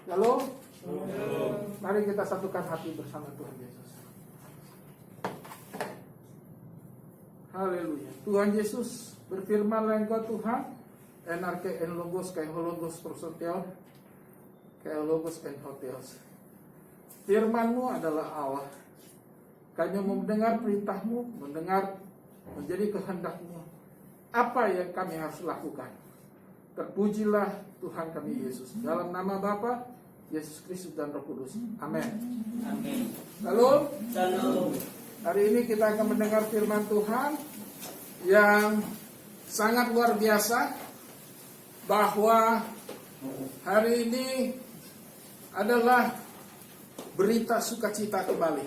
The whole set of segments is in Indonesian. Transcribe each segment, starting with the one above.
Halo? Mari kita satukan hati bersama Tuhan Yesus. Haleluya. Tuhan Yesus berfirman engkau Tuhan, enarke en logos kai hologos prosoteon, kai logos en hoteos. Firman-Mu adalah Allah. Kami mendengar perintah-Mu, mendengar menjadi kehendak-Mu. Apa yang kami harus lakukan? Terpujilah Tuhan kami Yesus. Dalam nama Bapa, Yesus Kristus dan Roh Kudus. Amin. Amin. Halo. Shalom. Hari ini kita akan mendengar firman Tuhan yang sangat luar biasa, bahwa hari ini adalah berita sukacita kembali.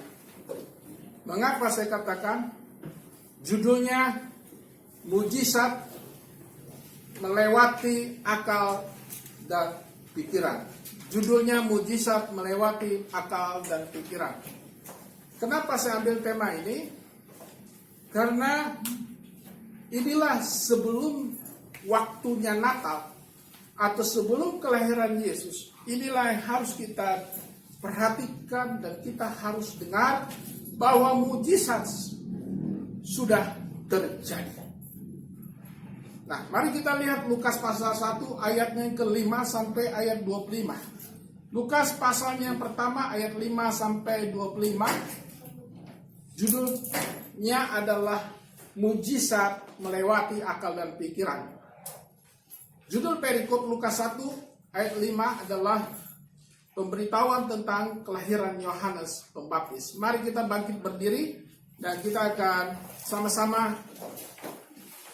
Mengapa saya katakan judulnya mujizat melewati akal dan pikiran? Judulnya mujizat melewati akal dan pikiran. Kenapa saya ambil tema ini? Karena inilah sebelum waktunya Natal atau sebelum kelahiran Yesus. Inilah yang harus kita perhatikan dan kita harus dengar, bahwa mujizat sudah terjadi. Nah, mari kita lihat Lukas pasal 1 ayatnya yang ke-5 sampai ayat 25. Lukas pasalnya yang pertama ayat 5 sampai 25. Judulnya adalah mujizat melewati akal dan pikiran. Judul perikop Lukas 1 ayat 5 adalah pemberitahuan tentang kelahiran Yohanes Pembaptis. Mari kita bangkit berdiri dan kita akan sama-sama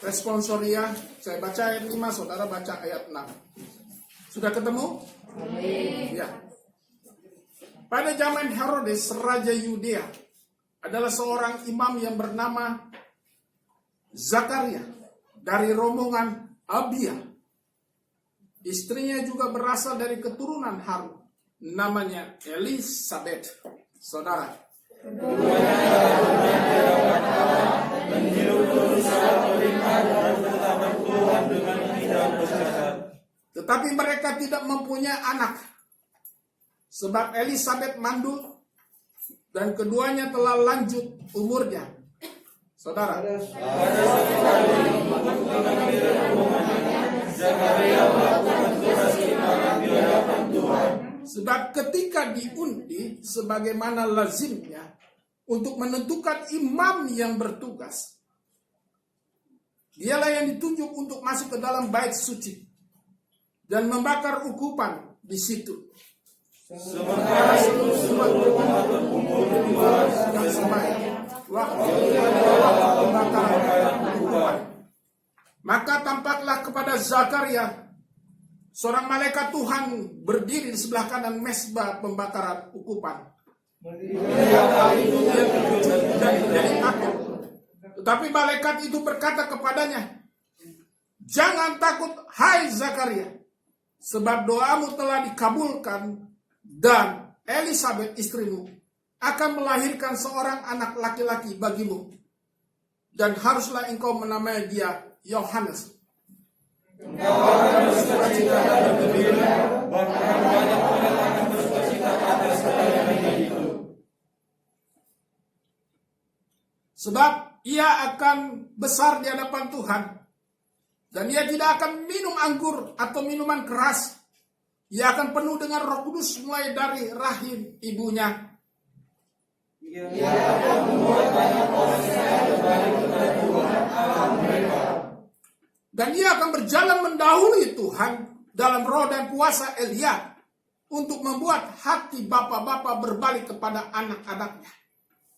responsoria. Saya baca ayat 5, saudara baca ayat 6. Sudah ketemu? Amin. Ya. Pada zaman Herodes, Raja Yudea, adalah seorang imam yang bernama Zakaria dari rombongan Abia. Istrinya juga berasal dari keturunan Harun, namanya Elisabeth. Saudara, tetapi mereka tidak mempunyai anak, sebab Elisabeth mandul dan keduanya telah lanjut umurnya. Saudara, sebab ketika diundi sebagaimana lazimnya untuk menentukan imam yang bertugas, dialah yang ditunjuk untuk masuk ke dalam bait suci dan membakar ukupan di situ. Sementara itu semua umat berkumpul di luar dan semai waktu adalah pembakaran ukupan. Maka tampaklah kepada Zakaria seorang malaikat Tuhan berdiri di sebelah kanan mezbah pembakaran ukupan. Dan menjadi takut. Tetapi malaikat itu berkata kepadanya, "Jangan takut, hai Zakaria, sebab doamu telah dikabulkan, dan Elisabeth istrimu akan melahirkan seorang anak laki-laki bagimu, dan haruslah engkau menamai dia Yohanes. Engkau akan bersukacita dan bergembira, bahkan banyak orang akan bersukacita atas kelahirannya itu. Sebab ia akan besar di hadapan Tuhan, dan ia tidak akan minum anggur atau minuman keras. Ia akan penuh dengan Roh Kudus mulai dari rahim ibunya. Ia akan membuat banyak orang percaya kembali kepada Tuhan Allah mereka. Dan ia akan berjalan mendahului Tuhan dalam roh dan kuasa Elia, untuk membuat hati bapa-bapa berbalik kepada anak-anaknya,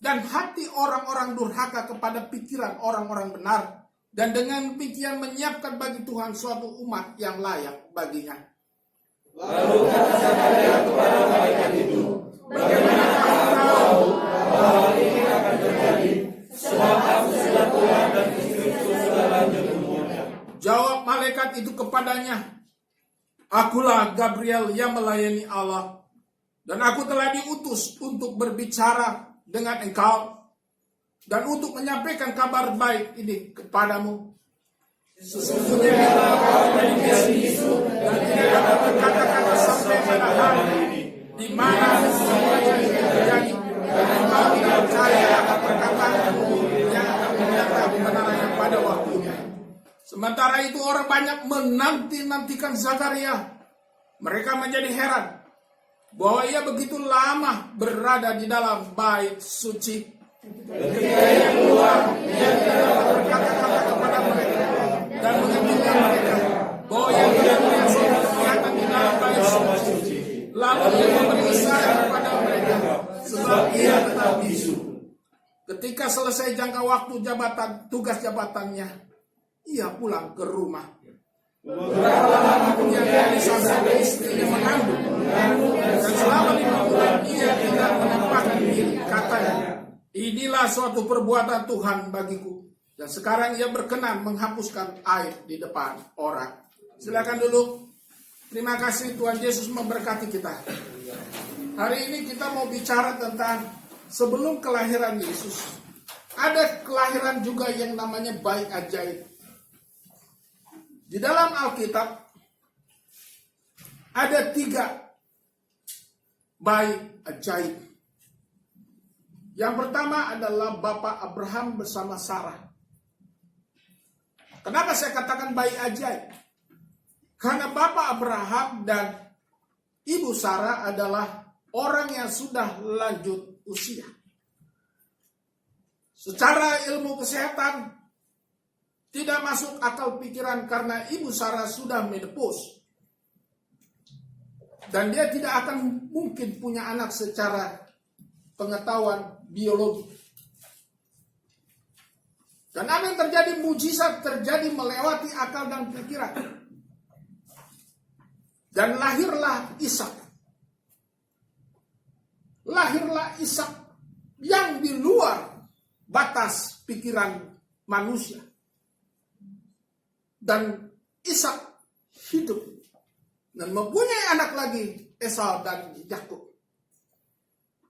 dan hati orang-orang durhaka kepada pikiran orang-orang benar, dan dengan demikian menyiapkan bagi Tuhan suatu umat yang layak baginya." Lalu kata Zakaria kepada malaikat itu, "Bagaimana kamu tahu bahwa ini akan terjadi? Sebab aku sudah tua dan istriku sudah lanjut umurnya." Jawab malaikat itu kepadanya, "Akulah Gabriel yang melayani Allah, dan aku telah diutus untuk berbicara dengan engkau dan untuk menyampaikan kabar baik ini kepadamu. Sesungguhnya kau menjadi bisu dan tidak dapat berkata-kata sampai pada hari di mana semuanya terjadi, dan engkau tidak percaya akan perkataanku yang akan menyata kebenarannya pada waktunya. Sementara itu orang banyak menanti-nantikan Zakaria. Mereka menjadi heran bahwa ia begitu lama berada di dalam bait suci. Ketika ia keluar, ia tidak dapat berkata-kata kepada mereka dan mengingatkan mereka bahwa ia tidak melihat suatu kelihatan di dalam bait suci. Lalu ia memberi isyarat kepada mereka sebab ia tetap bisu. Ketika selesai jangka waktu tugas jabatannya, ia pulang ke rumah. Berapa lama kemudian Elisabet istrinya mengandung, dan selama 5 bulan ia tidak menampakkan diri. Katanya, inilah suatu perbuatan Tuhan bagiku, dan sekarang ia berkenan menghapuskan air di depan orang. Silakan dulu. Terima kasih, Tuhan Yesus memberkati kita. Hari ini kita mau bicara tentang sebelum kelahiran Yesus. Ada kelahiran juga yang namanya bayi ajaib. Di dalam Alkitab ada 3 bayi ajaib. Yang pertama adalah Bapak Abraham bersama Sarah. Kenapa saya katakan bayi ajaib? Karena Bapak Abraham dan Ibu Sarah adalah orang yang sudah lanjut usia. Secara ilmu kesehatan tidak masuk akal pikiran karena Ibu Sarah sudah menopause. Dan dia tidak akan mungkin punya anak secara pengetahuan biologi. Dan apa yang terjadi, mujizat terjadi melewati akal dan pikiran. Dan lahirlah Ishak. Lahirlah Ishak yang di luar batas pikiran manusia. Dan Ishak hidup dan mempunyai anak lagi, Esau dan Yakub.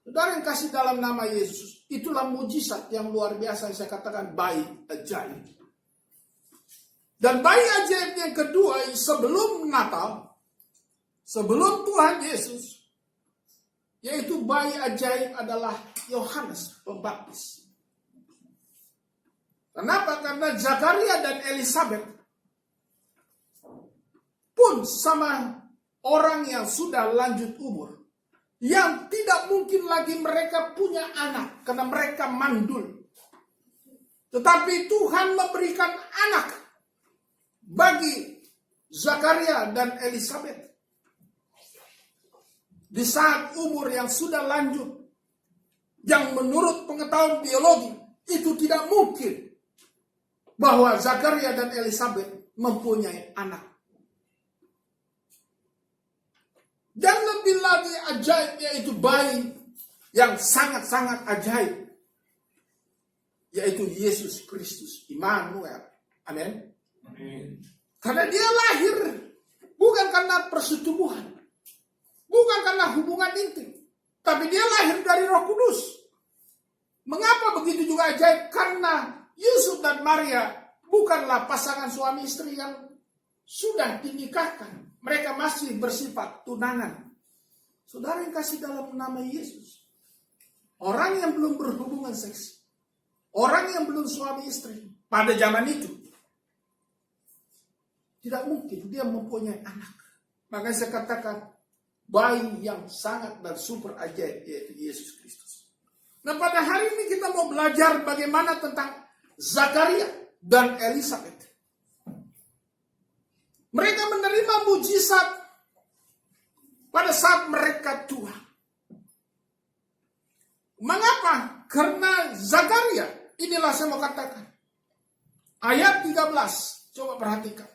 Saudara yang kasih dalam nama Yesus, itulah mujizat yang luar biasa yang saya katakan bayi ajaib. Dan bayi ajaib yang kedua sebelum Natal, sebelum Tuhan Yesus, yaitu bayi ajaib adalah Yohanes Pembaptis. Kenapa? Karena Zakaria dan Elisabet pun sama orang yang sudah lanjut umur, yang tidak mungkin lagi mereka punya anak karena mereka mandul. Tetapi Tuhan memberikan anak bagi Zakaria dan Elisabet di saat umur yang sudah lanjut, yang menurut pengetahuan biologi itu tidak mungkin bahwa Zakaria dan Elisabet mempunyai anak. Dan lebih lagi ajaib, yaitu bayi yang sangat-sangat ajaib, yaitu Yesus Kristus, Immanuel. Amin. Karena dia lahir bukan karena persetubuhan, bukan karena hubungan intim, tapi dia lahir dari Roh Kudus. Mengapa begitu juga ajaib? Karena Yusuf dan Maria bukanlah pasangan suami istri yang sudah dinikahkan. Mereka masih bersifat tunangan. Saudara yang kasih dalam nama Yesus, orang yang belum berhubungan seks, orang yang belum suami istri pada zaman itu, tidak mungkin dia mempunyai anak. Makanya saya katakan bayi yang sangat dan super ajaib, yaitu Yesus Kristus. Nah, pada hari ini kita mau belajar bagaimana tentang Zakaria dan Elisabet. Mereka menerima mujizat pada saat mereka tua. Mengapa? Karena Zakaria, inilah saya mau katakan. Ayat 13, coba perhatikan.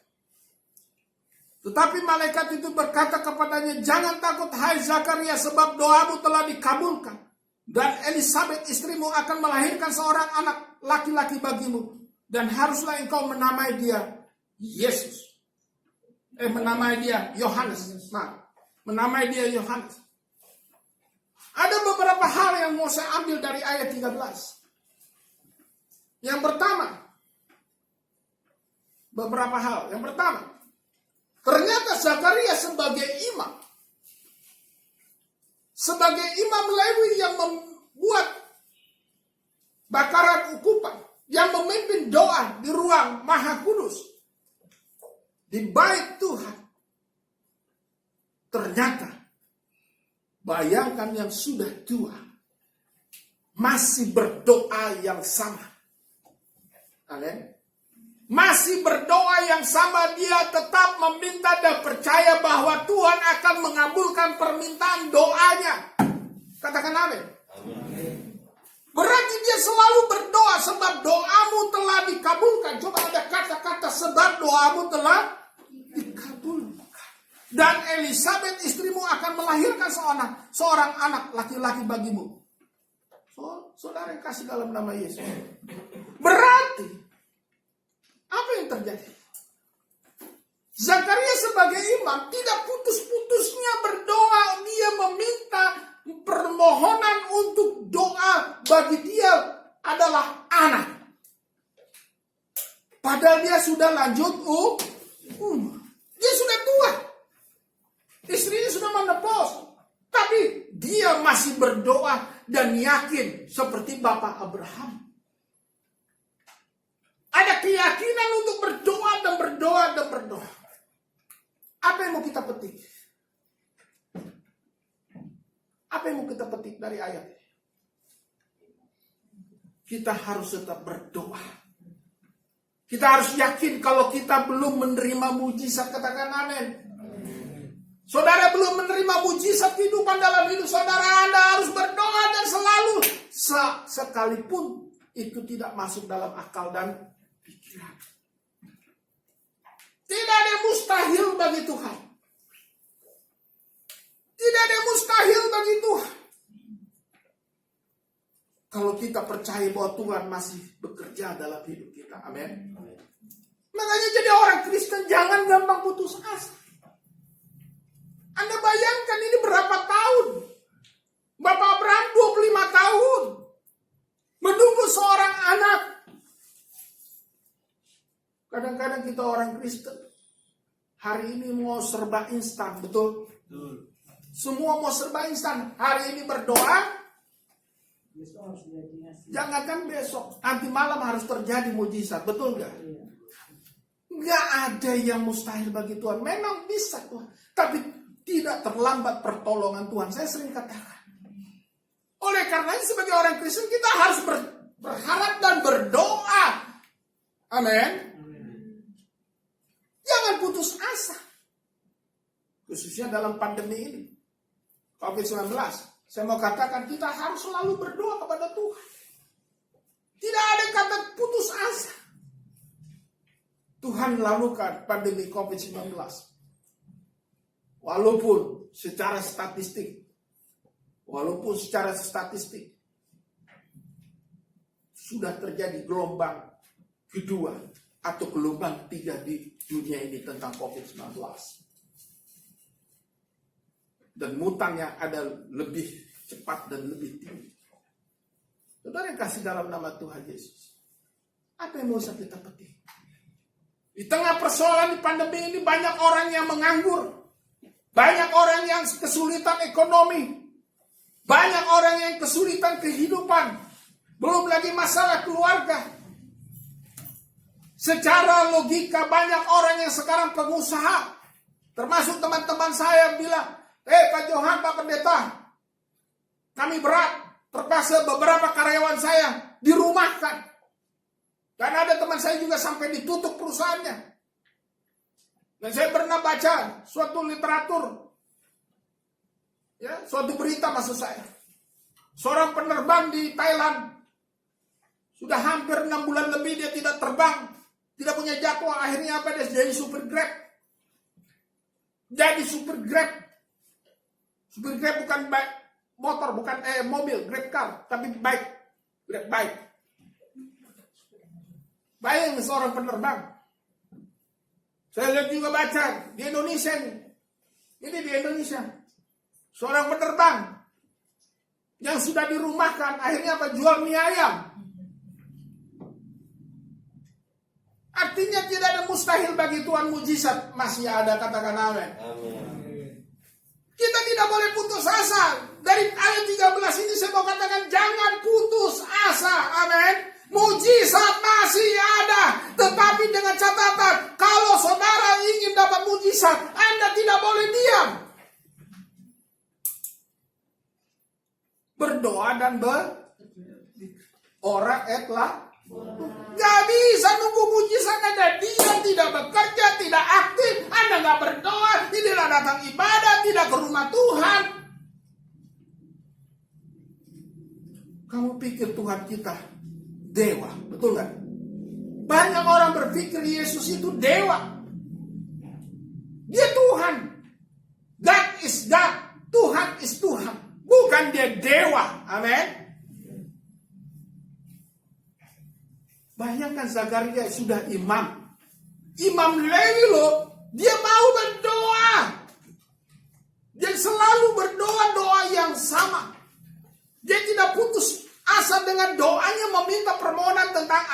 Tetapi malaikat itu berkata kepadanya, jangan takut hai Zakaria, sebab doamu telah dikabulkan. Dan Elisabet istrimu akan melahirkan seorang anak laki-laki bagimu. Dan haruslah engkau menamai dia Yesus. Menamai dia Yohanes. Menamai dia Yohanes. Ada beberapa hal yang mau saya ambil dari ayat 13. Yang pertama, beberapa hal. Yang pertama, ternyata Zakaria sebagai imam, sebagai imam Lewi yang membuat bakaran ukupan, yang memimpin doa di ruang Maha Kudus, di bait Tuhan. Ternyata, bayangkan yang sudah tua, masih berdoa yang sama. Amin. Masih berdoa yang sama, dia tetap meminta dan percaya bahwa Tuhan akan mengabulkan permintaan doanya. Katakan amin. Berarti dia selalu berdoa sebab doamu telah dikabulkan. Coba ada kata-kata sebab doamu telah dikabulkan. Dan Elisabeth istrimu akan melahirkan seorang anak laki-laki bagimu. Saudara yang kasih dalam nama Yesus. Berarti apa yang terjadi? Zakaria sebagai imam tidak putus-putusnya berdoa. Dia meminta permohonan untuk doa bagi dia adalah anak. Padahal dia sudah lanjut dia sudah tua. Istrinya sudah menopause. Tapi dia masih berdoa dan yakin seperti Bapak Abraham. Ada keyakinan untuk berdoa dan berdoa dan berdoa. Apa yang mau kita petik? Apa yang mau kita petik dari ayat ini? Kita harus tetap berdoa. Kita harus yakin kalau kita belum menerima mujizat, katakan amin. Saudara belum menerima mujizat kehidupan dalam hidup saudara, Anda harus berdoa dan selalu sekalipun itu tidak masuk dalam akal dan pikiran. Tidak ada yang mustahil bagi Tuhan. Tidak ada yang mustahil bagi Tuhan. Kalau kita percaya bahwa Tuhan masih bekerja dalam hidup kita. Amin. Makanya jadi orang Kristen jangan gampang putus asa. Anda bayangkan ini berapa tahun? Bapak Abraham 25 tahun. Menunggu seorang anak. Kadang-kadang kita orang Kristen. Hari ini mau serba instan, betul? Semua mau serba instan. Hari ini berdoa. Jangankan besok. Nanti malam harus terjadi mujizat, betul gak? Gak ada yang mustahil bagi Tuhan. Memang bisa Tuhan. Tapi tidak terlambat pertolongan Tuhan. Saya sering katakan. Oleh karenanya sebagai orang Kristen kita harus berharap dan berdoa. Amin. Jangan putus asa. Khususnya dalam pandemi ini. COVID-19. Saya mau katakan kita harus selalu berdoa kepada Tuhan. Tidak ada kata putus asa. Tuhan lalukan pandemi COVID-19. Walaupun secara statistik sudah terjadi gelombang kedua atau gelombang 3 di dunia ini tentang COVID-19. Dan mutannya ada lebih cepat dan lebih tinggi. Saudara yang kasih dalam nama Tuhan Yesus. Apa yang mau kita petik? Di tengah persoalan di pandemi ini banyak orang yang menganggur. Banyak orang yang kesulitan ekonomi. Banyak orang yang kesulitan kehidupan. Belum lagi masalah keluarga. Secara logika banyak orang yang sekarang pengusaha. Termasuk teman-teman saya bilang, Pak Johan, Pak Pendeta, kami berat. Terpaksa beberapa karyawan saya dirumahkan. Dan ada teman saya juga sampai ditutup perusahaannya. Dan saya pernah baca suatu literatur, suatu berita maksud saya. Seorang penerbang di Thailand, sudah hampir 6 bulan lebih dia tidak terbang, tidak punya jadwal. Akhirnya apa? Dia jadi super Grab. Jadi super Grab. Super Grab bukan motor, bukan mobil, Grab car, tapi bike, Grab bike. Bayang seorang penerbang. Saya lihat juga baca di Indonesia ini. Ini di Indonesia. Seorang penerbang yang sudah dirumahkan akhirnya apa? Jual mie ayam. Artinya tidak ada mustahil bagi Tuhan, mujizat masih ada, katakan amin. Kita tidak boleh putus asa. Dari ayat 13 ini saya mau katakan jangan putus asa. Amin. Mujizat masih ada. Tetapi dengan catatan, kalau saudara ingin dapat mujizat, Anda tidak boleh diam. Berdoa dan ora etlah. Gak bisa nunggu mujizat Anda. Dia tidak bekerja, tidak aktif. Anda gak berdoa, tidak datang ibadah, tidak ke rumah Tuhan. Kamu pikir Tuhan kita dewa, betul gak? Banyak orang berpikir Yesus itu dewa. Dia Tuhan. God is God. Tuhan is Tuhan. Bukan dia dewa. Amin. Bayangkan Zakaria sudah imam. Imam Lewi loh. Dia mau berdoa. Dia selalu berdoa doa yang sama. Dia tidak putus asa dengan doanya meminta permohonan tentang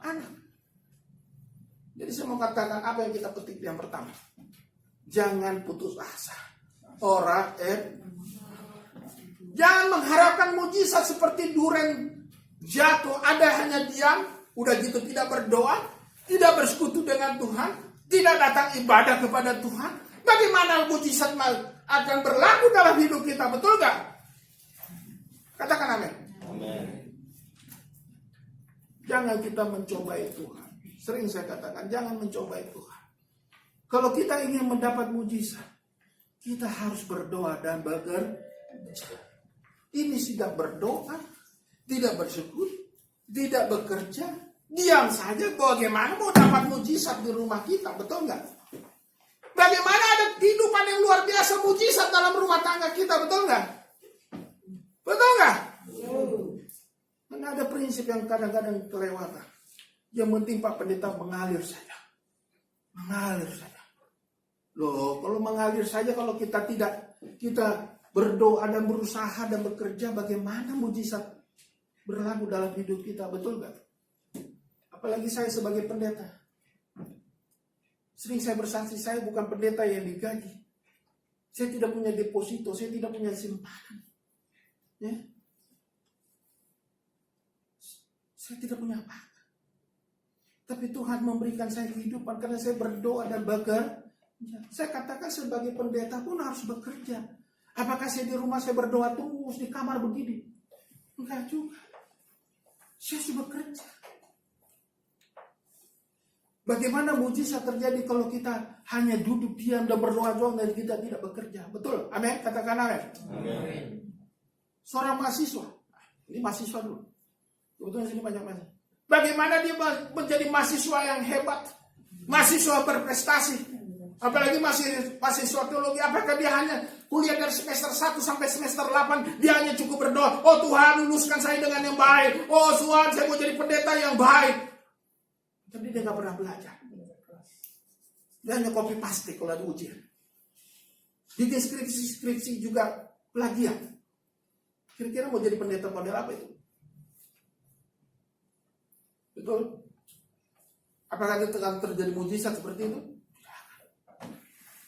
anak. Jadi saya mau katakan apa yang kita petik yang pertama. Jangan putus asa. Jangan mengharapkan mujizat seperti duren jatuh, ada hanya diam, udah gitu tidak berdoa, tidak bersekutu dengan Tuhan, tidak datang ibadah kepada Tuhan. Bagaimana mujizat akan berlaku dalam hidup kita, betul gak? Katakan amin. Amin. Jangan kita mencobai Tuhan. Sering saya katakan, jangan mencobai Tuhan. Kalau kita ingin mendapat mujizat, kita harus berdoa dan bekerja. Ini tidak berdoa, tidak bersyukur, tidak bekerja, diam saja. Bagaimana mau dapat mujizat di rumah kita, betul nggak? Bagaimana ada kehidupan yang luar biasa mujizat dalam rumah tangga kita, betul nggak? Betul nggak? Karena ada prinsip yang kadang-kadang kelewatan. Yang penting Pak Pendeta mengalir saja. Mengalir saja. Loh, kalau mengalir saja, kalau kita berdoa dan berusaha dan bekerja, bagaimana mujizat berlaku dalam hidup kita, betul gak? Apalagi saya sebagai pendeta. Sering saya bersaksi, saya bukan pendeta yang digaji. Saya tidak punya deposito, saya tidak punya simpanan. Ya? Saya tidak punya apa-apa. Tapi Tuhan memberikan saya kehidupan karena saya berdoa dan bekerja. Saya katakan sebagai pendeta pun harus bekerja. Apakah saya di rumah saya berdoa terus di kamar begini? Enggak juga. Saya harus bekerja. Bagaimana mujizat terjadi kalau kita hanya duduk diam dan berdoa doang dan kita tidak bekerja? Betul? Amin? Katakan amin. Amin. Seorang mahasiswa. Ini mahasiswa dulu. Kebetulan sini banyak mahasiswa. Bagaimana dia menjadi mahasiswa yang hebat? Mahasiswa berprestasi. Apalagi mahasiswa teologi. Apakah dia hanya kuliah dari semester 1 sampai semester 8? Dia hanya cukup berdoa. Oh Tuhan, luluskan saya dengan yang baik. Oh Tuhan, saya mau jadi pendeta yang baik. Tapi dia gak pernah belajar. Dia hanya copy paste kalau ada ujian. Bikin skripsi juga plagiat. Kira-kira mau jadi pendeta model apa itu? Betul? Apakah akan terjadi mujizat seperti itu?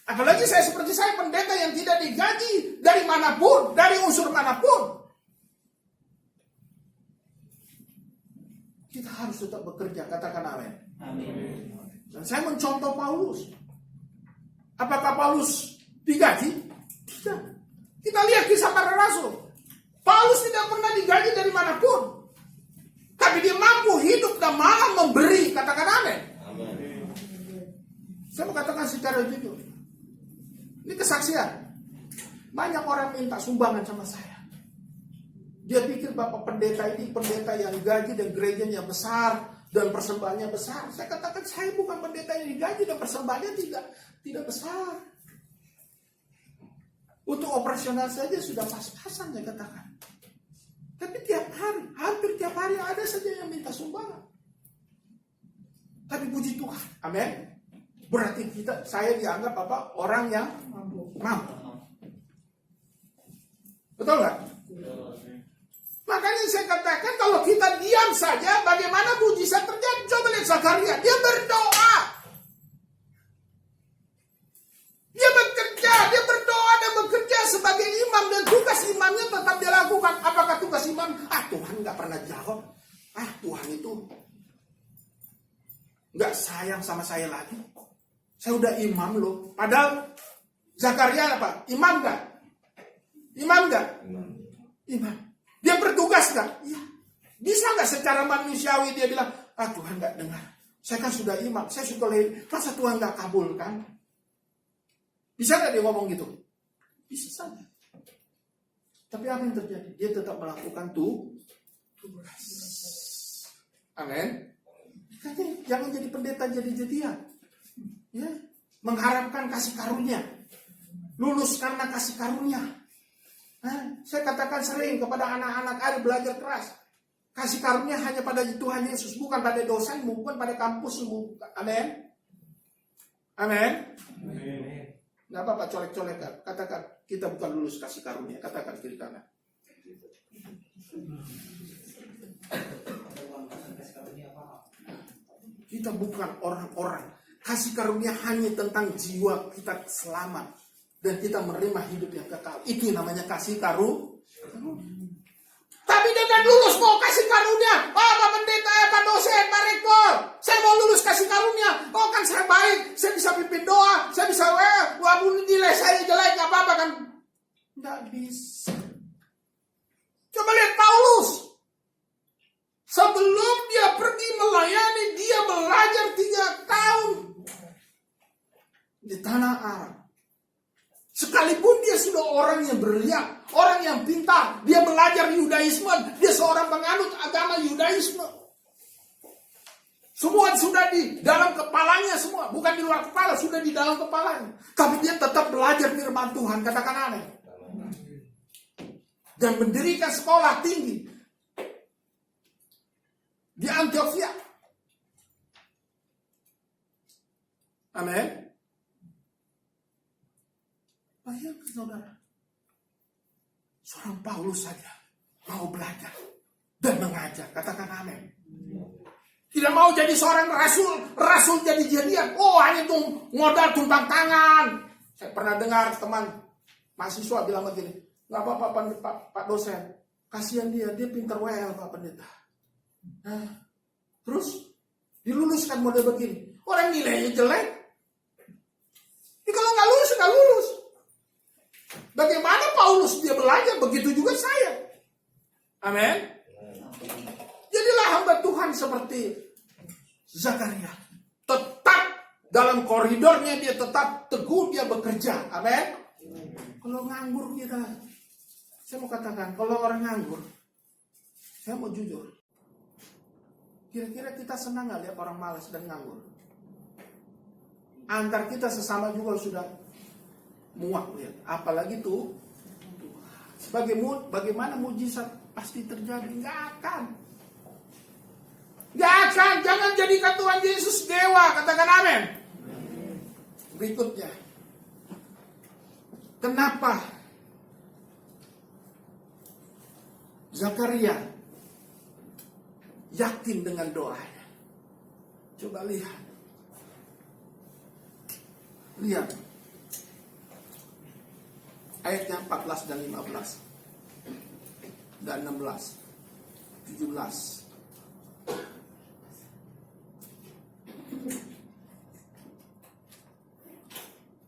Apalagi seperti saya pendeta yang tidak digaji dari manapun, dari unsur manapun. Kita harus tetap bekerja, katakan amin. Amin. Dan saya mencontoh Paulus. Apakah Paulus digaji? Tidak. Kita lihat kisah para rasul. Paulus tidak pernah digaji dari manapun. Tapi dia mampu hidup dan malah memberi, katakan amin. Amin. Saya mau katakan secara jujur. Ini kesaksian. Banyak orang minta sumbangan sama saya. Dia pikir Bapak pendeta ini pendeta yang gaji dan gerejanya besar dan persembahannya besar. Saya katakan saya bukan pendeta yang digaji dan persembahannya tidak besar. Untuk operasional saja sudah pas-pasan saya katakan. Tapi tiap hari, hampir tiap hari ada saja yang minta sumbangan. Tapi puji Tuhan, amin. Berarti saya dianggap orang yang mampu. Betul nggak? Makanya saya katakan kalau kita diam saja, bagaimana mujizat terjadi? Coba lihat Zakaria, dia berdoa. Dia bekerja, dia berdoa dan lakukan? Apakah tugas imam? Tuhan nggak pernah jawab. Tuhan itu nggak sayang sama saya lagi. Saya udah imam loh. Padahal Zakaria apa? Imam nggak? Imam nggak? Imam. Dia bertugas nggak? Iya. Bisa nggak secara manusiawi dia bilang, Tuhan nggak dengar. Saya kan sudah imam, saya sudah lewat. Masa Tuhan nggak kabulkan? Bisa nggak dia ngomong gitu? Bisa saja. Tapi apa yang terjadi? Dia tetap melakukan tugas. Amin. Jangan jadi pendeta jadi-jadian. Ya, mengharapkan kasih karunia. Lulus karena kasih karunia. Saya katakan sering kepada anak-anak, ayo belajar keras. Kasih karunia hanya pada Tuhan Yesus, bukan pada dosenmu, bukan pada kampusmu. Amin. Amin. Nggak apa-apa colek-colek. Katakan, kita bukan lulus kasih karunia. Katakan kiri kanan. Kita bukan orang-orang. Kasih karunia hanya tentang jiwa kita selamat. Dan kita menerima hidup yang kekal. Itu namanya kasih karunia. Tapi dengan lulus mau kasih karunia. Pak pendeta, Pak dosen, Pak rektor. Saya mau lulus kasih karunia. Kan saya baik. Saya bisa pimpin doa. Saya bisa walaupun nilai saya jelek. Gak apa-apa kan. Nggak bisa. Coba lihat Paulus. Sebelum dia pergi melayani, dia belajar 3 tahun. Di tanah Arab. Sekalipun dia sudah orang yang brilian, orang yang pintar, dia belajar Yudaisme, dia seorang penganut agama Yudaisme. Semua sudah di dalam kepalanya semua, bukan di luar kepala, sudah di dalam kepalanya. Tapi dia tetap belajar firman Tuhan, katakan amin. Dan mendirikan sekolah tinggi di Antioquia. Amin. Bayangkan saudara, seorang Paulus saja mau belajar dan mengajar. Katakan amin. Tidak mau jadi seorang rasul jadi-jadian. Hanya itu modal tumpang tangan. Saya pernah dengar teman mahasiswa bilang begini, nggak apa-apa Pak dosen, kasihan dia pintar WL Pak pendeta. Terus diluluskan model begini. Orang nilainya jelek. Kalau nggak lulus. Bagaimana Paulus dia belajar, begitu juga saya. Amin. Jadilah hamba Tuhan seperti Zakaria. Tetap dalam koridornya dia tetap teguh, dia bekerja. Amin. Kalau nganggur kita, saya mau katakan, kalau orang nganggur, saya mau jujur. Kira-kira kita senang gak lihat orang malas dan nganggur? Antar kita sesama juga sudah muak lihat. Apalagi tuh bagaimana mujizat pasti terjadi? Gak akan. Jangan jadikan Tuhan Yesus dewa. Katakan amin. Berikutnya, kenapa Zakaria yakin dengan doanya? Coba lihat. Ayatnya 14 dan 15 dan 16, 17.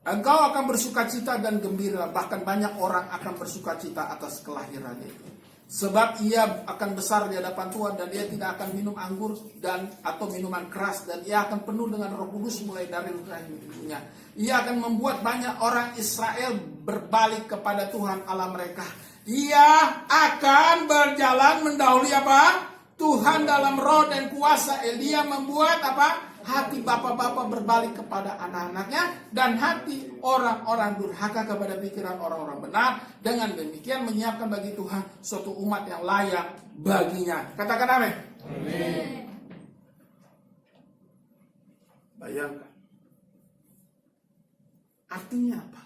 Engkau akan bersukacita dan gembira, bahkan banyak orang akan bersukacita atas kelahirannya. Sebab ia akan besar di hadapan Tuhan dan dia tidak akan minum anggur atau minuman keras, dan ia akan penuh dengan Roh Kudus mulai dari lahirnya. Ia akan membuat banyak orang Israel berbalik kepada Tuhan Allah mereka. Ia akan berjalan mendahului Tuhan dalam roh dan kuasa. Elia membuat hati bapak-bapak berbalik kepada anak-anaknya, dan hati orang-orang durhaka kepada pikiran orang-orang benar. Dengan demikian menyiapkan bagi Tuhan suatu umat yang layak baginya. Katakan amin. Amin. Bayangkan. Artinya apa?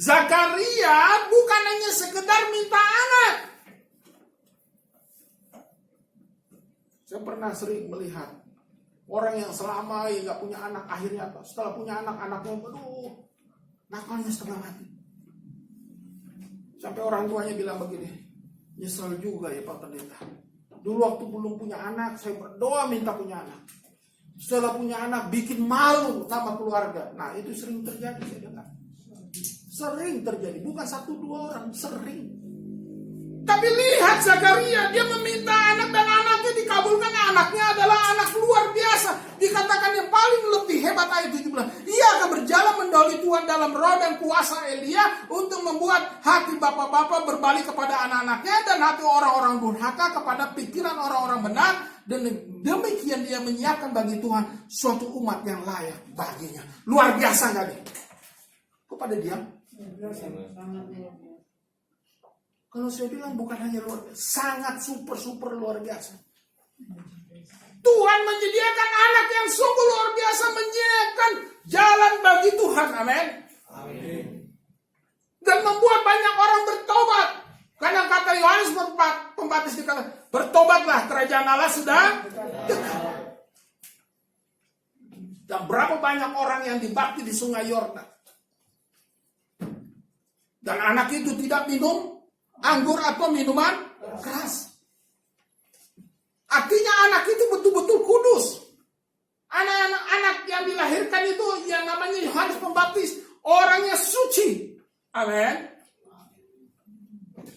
Zakaria bukan hanya sekedar minta anak. Saya pernah sering melihat orang yang selama ini gak punya anak, akhirnya setelah punya anak-anaknya nakalnya setengah mati. Sampai orang tuanya bilang begini, Nyesal juga ya Pak Pendeta. Dulu waktu belum punya anak, saya berdoa minta punya anak. Setelah punya anak, bikin malu sama keluarga. Nah, itu sering terjadi, saya dengar. Sering terjadi, bukan 1-2 orang, sering. Tapi lihat Zakaria, dia meminta anak dan anaknya dikabulkan. Anaknya adalah anak luar biasa. Dikatakan yang paling lebih hebat ayat 17. Ia akan berjalan mendahului Tuhan dalam roh dan kuasa Elia untuk membuat hati bapak-bapak berbalik kepada anak-anaknya dan hati orang-orang durhaka kepada pikiran orang-orang benar. Dan demikian dia menyiapkan bagi Tuhan suatu umat yang layak baginya. Luar biasa nggak nih? Kok pada diam? Kalau saya bilang bukan hanya luar biasa, sangat super luar biasa. Tuhan menyediakan anak yang sungguh luar biasa, menyiapkan jalan bagi Tuhan, amin. Amin. Dan membuat banyak orang bertobat. Karena kata Yohanes Pembaptis dikatakan, bertobatlah, kerajaan Allah sudah dekat. Dan berapa banyak orang yang dibaptis di Sungai Yordan. Dan anak itu tidak minum anggur atau minuman keras. Artinya anak itu betul-betul kudus. Anak-anak yang dilahirkan itu yang namanya Yohanes Pembaptis, orangnya suci. Amin.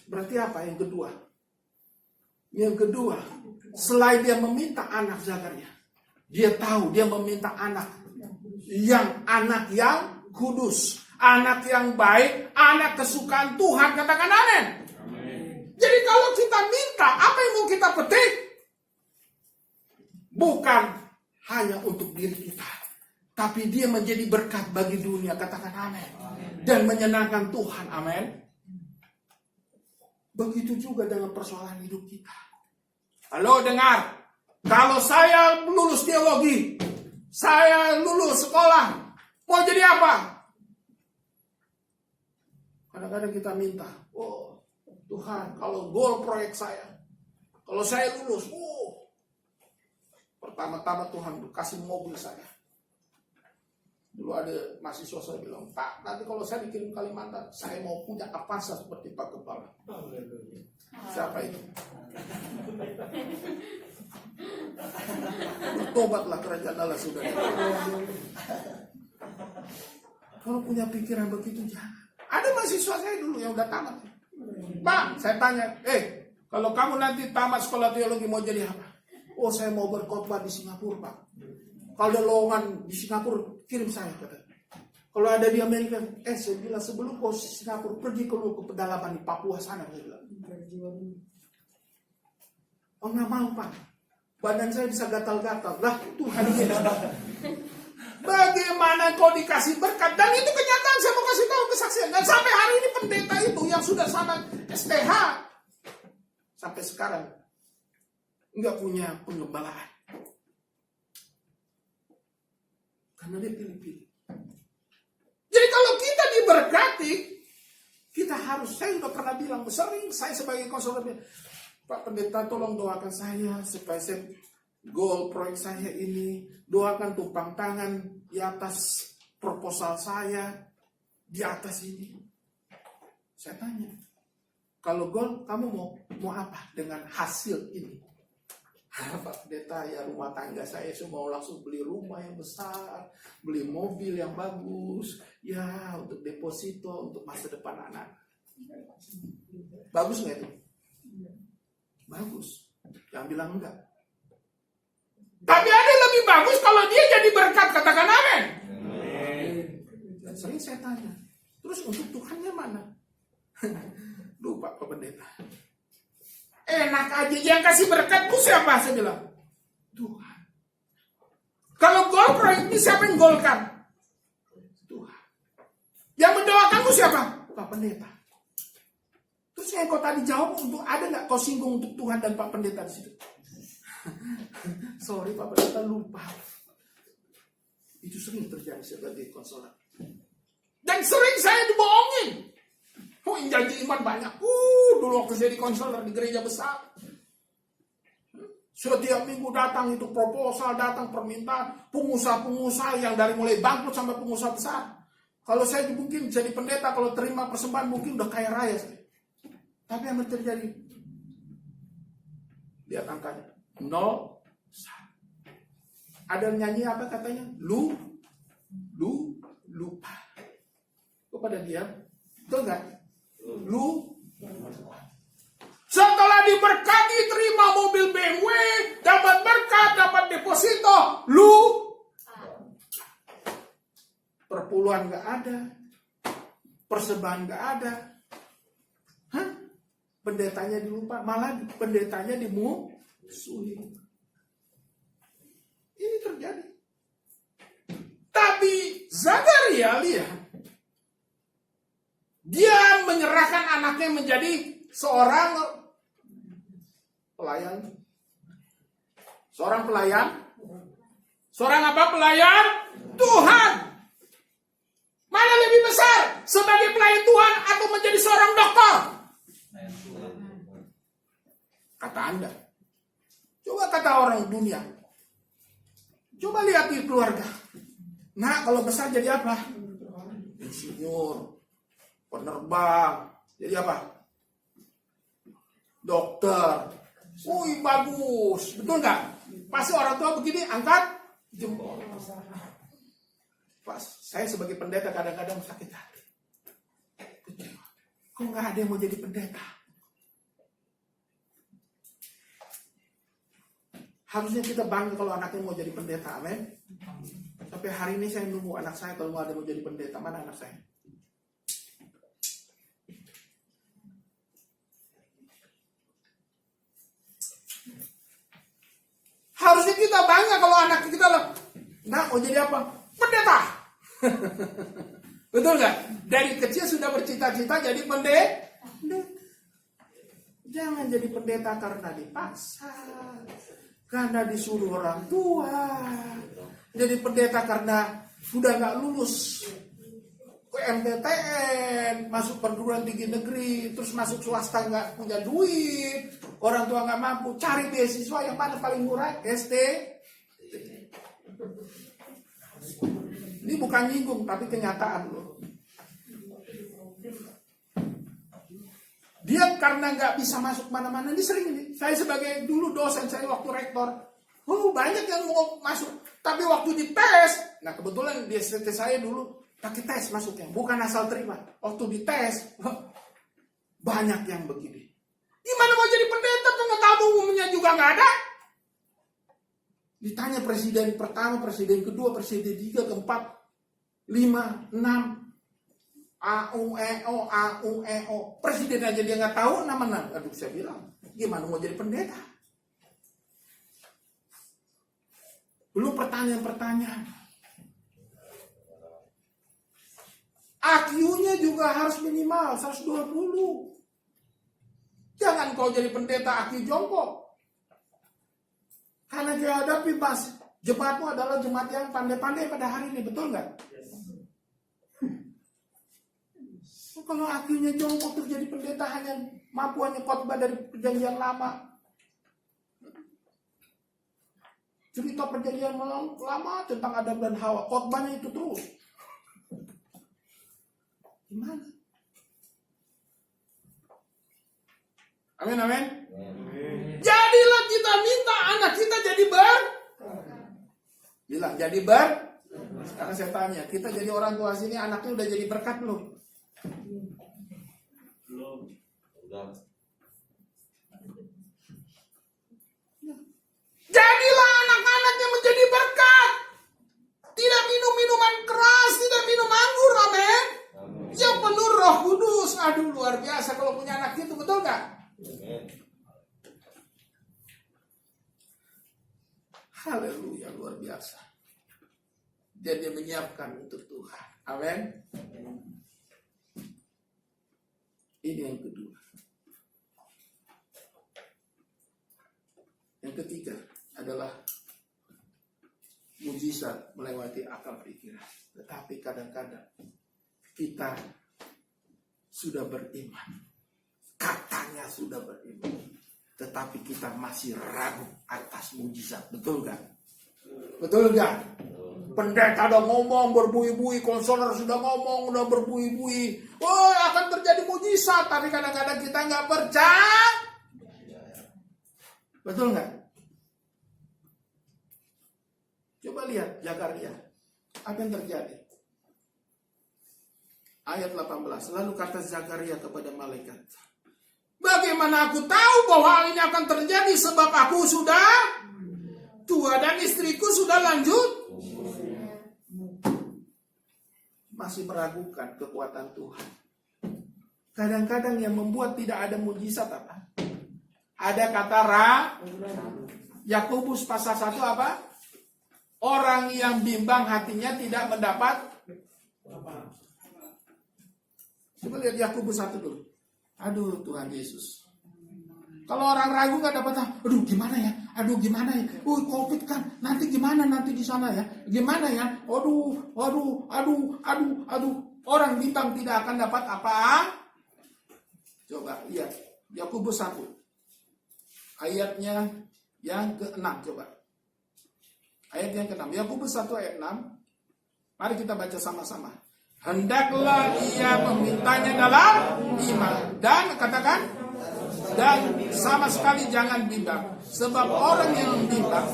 Berarti apa yang kedua? Yang kedua, selain dia meminta anak Zakaria, dia tahu dia meminta anak yang kudus, anak yang baik, anak kesukaan Tuhan. Katakan amin. Jadi kalau kita minta, apa yang mau kita petik? Bukan hanya untuk diri kita, tapi dia menjadi berkat bagi dunia. Katakan amin. Dan menyenangkan Tuhan. Amin. Begitu juga dengan persoalan hidup kita. Halo, dengar. Kalau saya lulus teologi, saya lulus sekolah, mau jadi apa? Kadang-kadang kita minta, oh Tuhan, kalau goal proyek saya, kalau saya lulus, pertama-tama Tuhan kasih mobil saya. Dulu ada mahasiswa saya bilang, Pak, nanti kalau saya dikirim Kalimantan, saya mau punya Avanza seperti Pak Kepala. Siapa itu? Bertobatlah, kerajaan Allah sudah. Kalau punya pikiran begitu, jangan. Ada mahasiswa saya dulu yang udah tamat. Pak, saya tanya, kalau kamu nanti tamat sekolah teologi mau jadi apa? Oh, saya mau berkhotbah di Singapura, Pak. Kalau ada lowongan di Singapura, kirim saya, kata. Kalau ada di Amerika, saya bilang sebelum kau Singapura, pergi ke pedalaman di Papua sana, saya bilang. Oh, nggak mau, Pak. Badan saya bisa gatal-gatal. Lah, Tuhan Yesus. Bagaimana kau dikasih berkat? Dan itu kenyataan, saya mau kasih tahu kesaksian. Dan sampai hari ini pendeta itu yang sudah sangat STH, sampai sekarang nggak punya pengembalaan. Karena dia pilih-pilih. Jadi kalau kita diberkati, kita harus, saya sudah pernah bilang, sering saya sebagai konselor, Pak Pendeta tolong doakan saya supaya saya goal proyek saya ini, doakan tumpang tangan di atas proposal saya, di atas ini. Saya tanya, kalau goal kamu mau apa dengan hasil ini? Pak Pendeta, ya rumah tangga saya mau langsung beli rumah yang besar, beli mobil yang bagus, ya untuk deposito, untuk masa depan anak. Bagus nggak itu? Bagus. Yang bilang enggak. Tapi ada lebih bagus kalau dia jadi berkat, katakan amin. Dan sering saya tanya, terus untuk Tuhannya mana? Lupa Pak Pendeta. Enak aja, yang kasih berkat itu siapa? Saya bilang, Tuhan. Kalau gol proyek ini siapa yang golkan? Tuhan. Yang mendoakan itu siapa? Pak Pendeta. Terus yang kau tadi jawab, untuk ada nggak kau singgung untuk Tuhan dan Pak Pendeta di situ? Sorry Pak Pendeta, lupa. Itu sering terjadi sebagai konselor. Dan sering saya dibohongin. Oh, yang janji iman banyak. Dulu waktu jadi konselor di gereja besar. Setiap minggu datang itu proposal, datang permintaan. Pengusaha-pengusaha yang dari mulai bangkrut sampai pengusaha besar. Kalau saya mungkin jadi pendeta, kalau terima persembahan mungkin udah kaya raya saya. Tapi yang terjadi, Lihat angkanya. 0, 1. Ada nyanyi apa katanya? Lupa. Kepada dia. Betul nggak? Setelah diberkati, terima mobil BMW, dapat berkat, dapat deposito, perpuluhan nggak ada, persembahan nggak ada, pendetanya dilupa, malah pendetanya dimusuhi. Ini terjadi. Tapi Zakaria lihat, dia menyerahkan anaknya menjadi seorang pelayan. Seorang pelayan. Seorang apa? Pelayan Tuhan. Mana lebih besar? Sebagai pelayan Tuhan atau menjadi seorang dokter? Kata Anda. Coba kata orang dunia. Coba lihat di keluarga. Nah, kalau besar jadi apa? Insinyur, penerbang, jadi apa? Dokter. Wih, bagus. Betul nggak? Pasti orang tua begini, angkat jempol. Pas saya sebagai pendeta kadang-kadang sakit hati. Kok nggak ada yang mau jadi pendeta? Harusnya kita bangga kalau anaknya mau jadi pendeta, amin. Sampai hari ini saya nunggu anak saya kalau mau ada mau jadi pendeta. Mana anak saya? Harusnya kita bangga kalau anak kita mau jadi apa? Pendeta. Betul nggak? Dari kecil sudah bercita-cita jadi pendeta. Jangan jadi pendeta karena dipaksa, karena disuruh orang tua. Jadi pendeta karena sudah nggak lulus ke MTTN, masuk perguruan tinggi negeri, terus masuk swasta nggak punya duit, orang tua nggak mampu, cari beasiswa yang mana paling murah? ST. Ini bukan nyinggung, tapi kenyataan loh. Dia karena nggak bisa masuk mana-mana, ini sering ini. Saya sebagai dulu dosen, saya waktu rektor, banyak yang mau masuk. Tapi waktu dites, nah kebetulan di STT saya dulu pakai tes masuknya, bukan asal terima. Waktu dites, banyak yang begini. Gimana mau jadi pendeta, pengetahuan umumnya juga nggak ada. Ditanya presiden pertama, presiden kedua, presiden ketiga, keempat, 5, 6, AUEO. Presiden aja dia nggak tahu nama. Aduh, saya bilang, gimana mau jadi pendeta? Belum pertanyaan-pertanyaan. AQ-nya juga harus minimal 120. Jangan kau jadi pendeta AQ jongkok. Karena dia hadapi pas jemaatmu adalah jemaat yang pandai-pandai pada hari ini, betul nggak? Kalau AQ-nya jongkok terus jadi pendeta hanya mampu hanya khotbah dari perjanjian lama. Cerita perjanjian lama tentang Adam dan Hawa, khotbahnya itu terus. Gimana? Amin, amin. Jadilah kita minta anak kita jadi bilang jadi Sekarang saya tanya, kita jadi orang tua sini anaknya udah jadi berkat belum? Belum. Udah. Jadilah anak-anaknya menjadi berkat. Tidak minum minuman keras, tidak minum anggur, amin. Yang penuh Roh Kudus. Aduh, luar biasa kalau punya anak itu, betul nggak? Haleluya, luar biasa. Dan dia menyiapkan untuk Tuhan. Amin. Ini yang kedua. Yang ketiga adalah mujizat melewati akal pikiran. Tetapi kadang-kadang kita sudah beriman. Katanya sudah beriman. Tetapi kita masih ragu atas mujizat. Betul gak? Betul gak? Pendeta udah ngomong berbui-bui, konselor sudah ngomong, udah berbui-bui. Oh, akan terjadi mujizat. Tapi kadang-kadang kita gak percaya. Betul nggak? Coba lihat Zakaria. Apa yang terjadi? Ayat 18. Lalu kata Zakaria kepada malaikat, bagaimana aku tahu bahwa hal ini akan terjadi sebab aku sudah tua dan istriku sudah lanjut? Masih meragukan kekuatan Tuhan. Kadang-kadang yang membuat tidak ada mujizat apa? Ada kata Yakobus pasal 1 apa? Orang yang bimbang hatinya tidak mendapat. Coba lihat Yakobus 1 dulu. Aduh Tuhan Yesus. Kalau orang ragu nggak dapat, aduh gimana ya? Aduh gimana ya? Covid kan, nanti gimana nanti di sana ya? Gimana ya? Aduh. Orang bimbang tidak akan dapat apa? Coba lihat Yakobus 1. Ayatnya yang ke-6 coba. Ayat yang ke-6. Yakobus 1 ayat 6. Mari kita baca sama-sama. Hendaklah ia memintanya dalam iman. Dan katakan, dan sama sekali jangan bimbang. Sebab orang yang bimbang,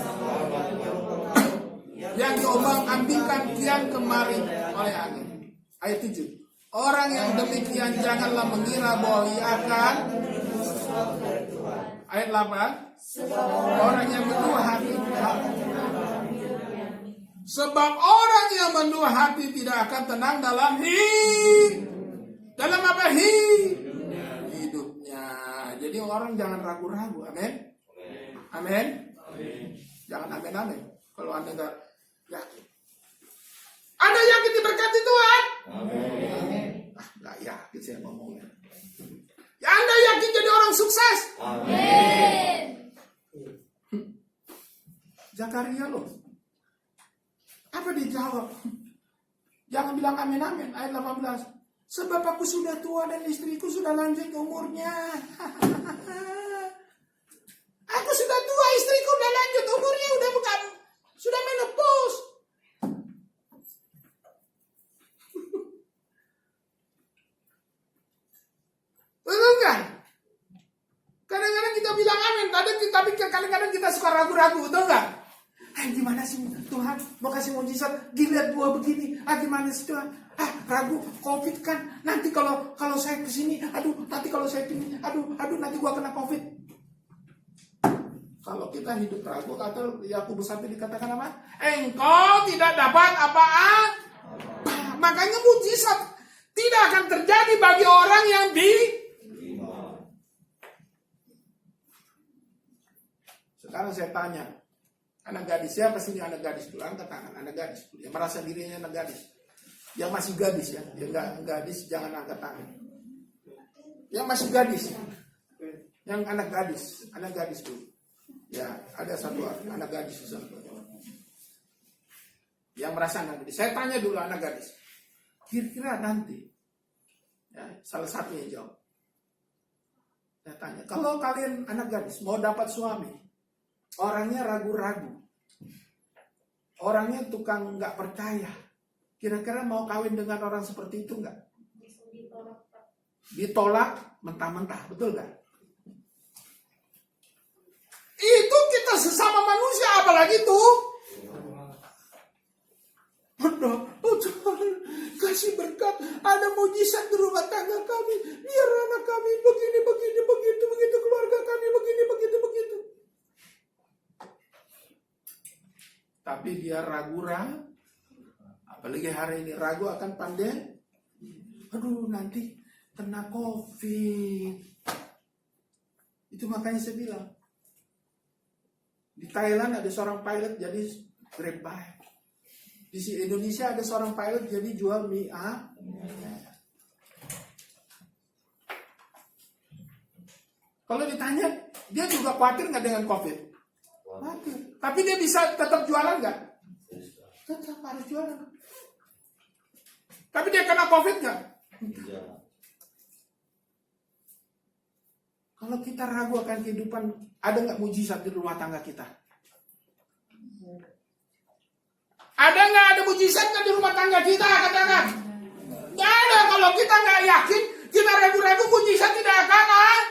yang diombang-ambingkan kian kemari oleh angin. Ayat 7. Orang yang demikian janganlah mengira bahwa ia akan. Ayat 8. Orang yang mendua hati. Sebab orang yang mendua hati tidak akan tenang dalam dalam apa? Hidupnya. Jadi orang jangan ragu-ragu. Amin. Amin. Jangan amin. Kalau Anda nggak yakin. Anda yakin diberkati Tuhan? Amin. Nggak yakin saya ngomongnya. Ya, Anda yakin jadi orang sukses? Amin. Zakaria loh. Apa dijawab? Jangan bilang amin. Ayat 18. Sebab aku sudah tua dan istriku sudah lanjut umurnya. Aku sudah tua, istriku sudah lanjut umurnya, sudah menopause. Betul kan? Kadang-kadang kita bilang amin, tapi kadang-kadang kita suka ragu-ragu, betul nggak? Gimana sih Tuhan mau kasih mujizat, dilihat buah begini, gimana sih Tuhan? Ragu, Covid kan, nanti kalau saya kesini, nanti kalau saya kesini, nanti gua kena Covid. Kalau kita hidup ragu, kata Yakobus 1 dikatakan apa? Engkau tidak dapat apa-apa. Makanya mujizat tidak akan terjadi bagi orang yang Sekarang saya tanya, anak gadis, siapa sini anak gadis? Angkat tangan, anak gadis. Yang merasa dirinya anak gadis. Yang masih gadis ya, yang enggak gadis jangan angkat tangan. Yang masih gadis, yang anak gadis dulu. Ya, ada satu anak gadis di sana. Yang merasa anak gadis. Saya tanya dulu anak gadis. Kira-kira nanti, ya, salah satu yang jawab. Saya tanya, kalau kalian anak gadis mau dapat suami, orangnya ragu-ragu, orangnya tukang nggak percaya, kira-kira mau kawin dengan orang seperti itu nggak? Ditolak mentah-mentah, betul nggak? Itu kita sesama manusia, apalagi tuh. Oh Tuhan, kasih berkat, ada mujizat di rumah tangga kami, biar anak kami begini, begitu, keluarga kami begini, begitu. Tapi dia ragu-ragu, apalagi hari ini ragu akan pandemi. Nanti kena Covid. Itu makanya saya bilang, di Thailand ada seorang pilot jadi Grab bike. Di Indonesia ada seorang pilot jadi jual mie. Kalau ditanya, dia juga khawatir nggak dengan Covid? Khawatir. Tapi dia bisa tetap jualan nggak? Tetap harus jualan. Tapi dia kena Covid nggak? Kalau kita ragu akan kehidupan, ada nggak mujizat di rumah tangga kita? Ada nggak ada mujizat di rumah tangga kita? Katakan. Nggak ada. Kalau kita nggak yakin, kita ragu-ragu, mujizat tidak akan.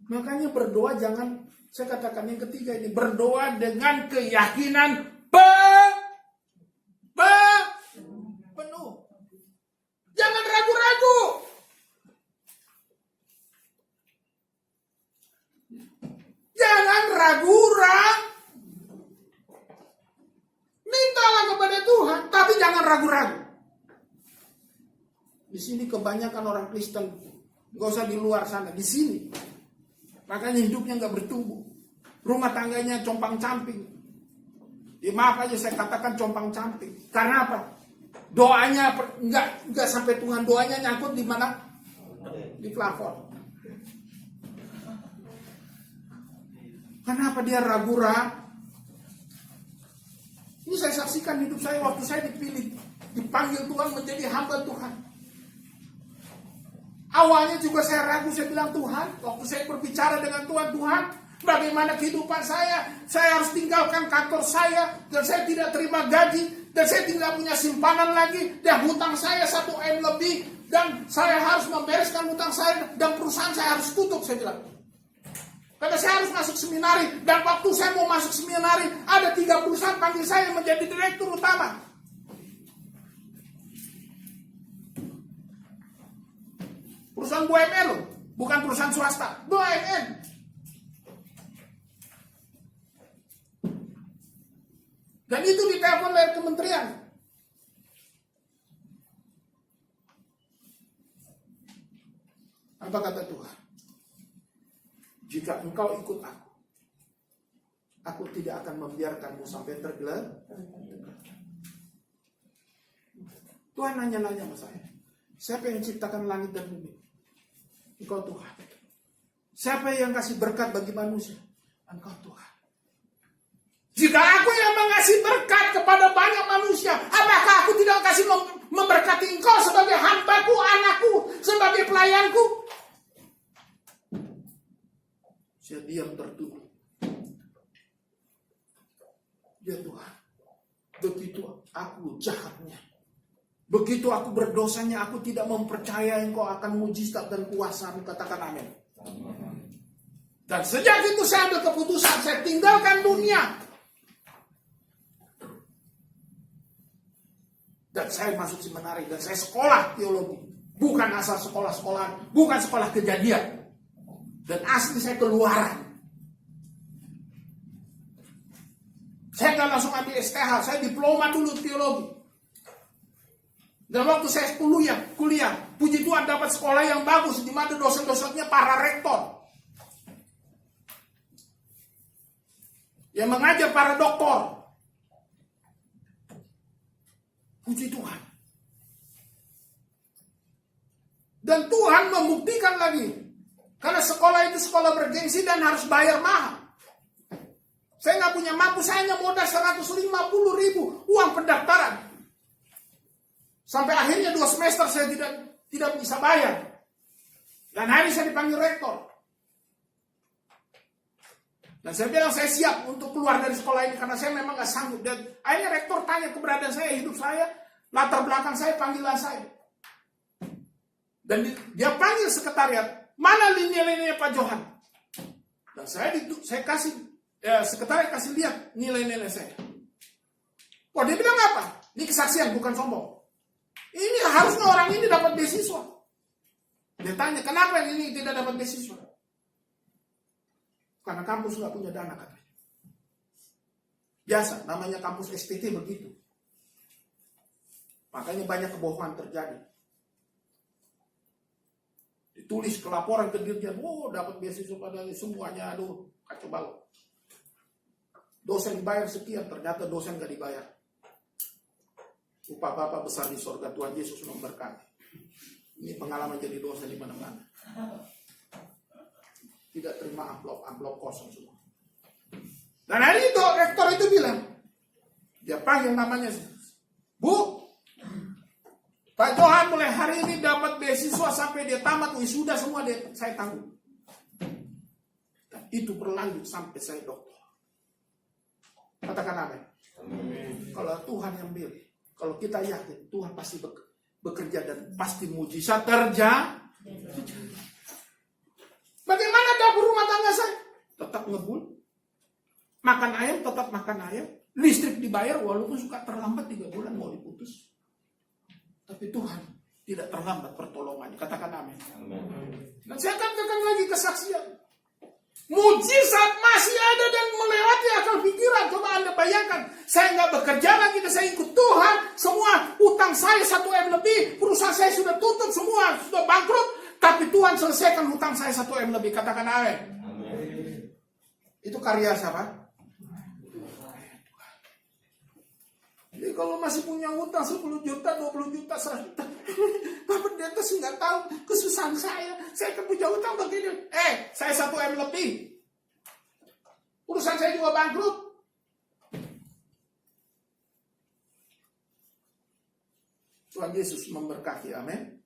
Makanya berdoa jangan, saya katakan yang ketiga ini, berdoa dengan keyakinan penuh. Jangan ragu-ragu. Jangan ragu-ragu. Mintalah kepada Tuhan, tapi jangan ragu-ragu. Di sini kebanyakan orang Kristen, gak usah di luar sana, di sini. Makanya hidupnya gak bertumbuh. Rumah tangganya compang-camping. Ya maaf aja saya katakan compang-camping. Karena apa? Doanya nggak sampai Tuhan, doanya nyangkut di mana? Di plafon. Kenapa dia ragu-ragu? Ini saya saksikan hidup saya waktu saya dipilih, dipanggil Tuhan menjadi hamba Tuhan. Awalnya juga saya ragu, saya bilang Tuhan, waktu saya berbicara dengan Tuhan, bagaimana kehidupan saya harus tinggalkan kantor saya, dan saya tidak terima gaji, dan saya tidak punya simpanan lagi, dan hutang saya 1 M lebih, dan saya harus membereskan hutang saya, dan perusahaan saya harus tutup, saya bilang. Karena saya harus masuk seminari, dan waktu saya mau masuk seminari, ada 3 perusahaan panggil saya menjadi direktur utama. Perusahaan BUMN loh, bukan perusahaan swasta, BUMN. Dan itu ditelepon dari kementerian. Apa kata Tuhan? Jika engkau ikut aku tidak akan membiarkanmu sampai tergelar. Tuhan nanya-nanya sama saya. Siapa yang ciptakan langit dan bumi? Engkau Tuhan. Siapa yang kasih berkat bagi manusia? Engkau Tuhan. Jika aku yang mengasih berkat kepada banyak manusia, apakah aku tidak kasih memberkati engkau sebagai hambaku, anakku, sebagai pelayanku? Saya diam tertunduk. Ya Tuhan, begitu aku jahatnya, begitu aku berdosanya, aku tidak mempercayai engkau akan mujizat dan kuasa-Mu. Katakan amin. Dan sejak itu saya ambil keputusan, saya tinggalkan dunia. Dan saya masuk seminari, dan saya sekolah teologi. Bukan asal sekolah-sekolahan, bukan sekolah kejadian. Dan asli saya keluaran. Saya nggak langsung ambil STH, saya diploma dulu teologi. Dan waktu saya kuliah, puji Tuhan dapat sekolah yang bagus, di mana dosen-dosennya para rektor. Yang mengajar para doktor. Puji Tuhan. Dan Tuhan membuktikan lagi. Karena sekolah itu sekolah bergengsi dan harus bayar mahal. Saya nggak punya mampu, saya hanya modal 150.000 uang pendaftaran. Sampai akhirnya 2 semester saya tidak bisa bayar. Dan hari saya dipanggil rektor. Dan saya bilang saya siap untuk keluar dari sekolah ini karena saya memang nggak sanggup. Dan akhirnya rektor tanya keberadaan saya, hidup saya, latar belakang saya, panggilan saya. Dan dia panggil sekretariat. Mana nilai-nilainya Pak Johan? Dan saya kasih, sekretariat kasih lihat nilai-nilai saya. Wah, dia bilang apa? Ini kesaksian, bukan sombong. Ini harusnya orang ini dapat beasiswa. Dia tanya, kenapa yang ini tidak dapat beasiswa? Karena kampus nggak punya dana katanya. Biasa, namanya kampus STT begitu. Makanya banyak kebohongan terjadi. Ditulis ke laporan ke dirjen, dapat beasiswa padahal semuanya, aduh, kacau balau. Dosen dibayar sekian, ternyata dosen gak dibayar. Upah Bapa besar di sorga, Tuhan Yesus memberkati. Ini pengalaman jadi dosen di mana-mana. Tidak terima amplop kosong semua. Dan hari itu, rektor itu bilang, dia panggil namanya, Bu, Pak Johan mulai hari ini dapat beasiswa sampai dia tamat wisuda semua saya tanggung. Dan itu berlanjut sampai saya doktor. Katakan amin. Kalau Tuhan yang pilih, kalau kita yakin Tuhan pasti bekerja dan pasti mujizat terjadi. Bagaimana dapat dapur rumah tangga saya tetap ngebul. Makan ayam tetap makan ayam. Listrik dibayar walaupun suka terlambat 3 bulan mau diputus. Tapi Tuhan tidak terlambat pertolongannya. Katakan amin. Dan saya katakan lagi kesaksian. Mujizat masih ada dan melewati akal pikiran. Coba Anda bayangkan. Saya nggak bekerja lagi dan saya ikut Tuhan. Semua utang saya 1 M lebih. Perusahaan saya sudah tutup semua. Sudah bangkrut. Tapi Tuhan selesaikan hutang saya 1 M lebih. Katakan amin. Itu karya siapa? Jadi kalau masih punya utang 10 juta, 20 juta, 100 juta. Pak Pendeta sih nggak tahu kesusahan saya. Saya kan punya utang begini. Saya 1 M lebih. Urusan saya juga bangkrut. Tuhan Yesus memberkati, amin.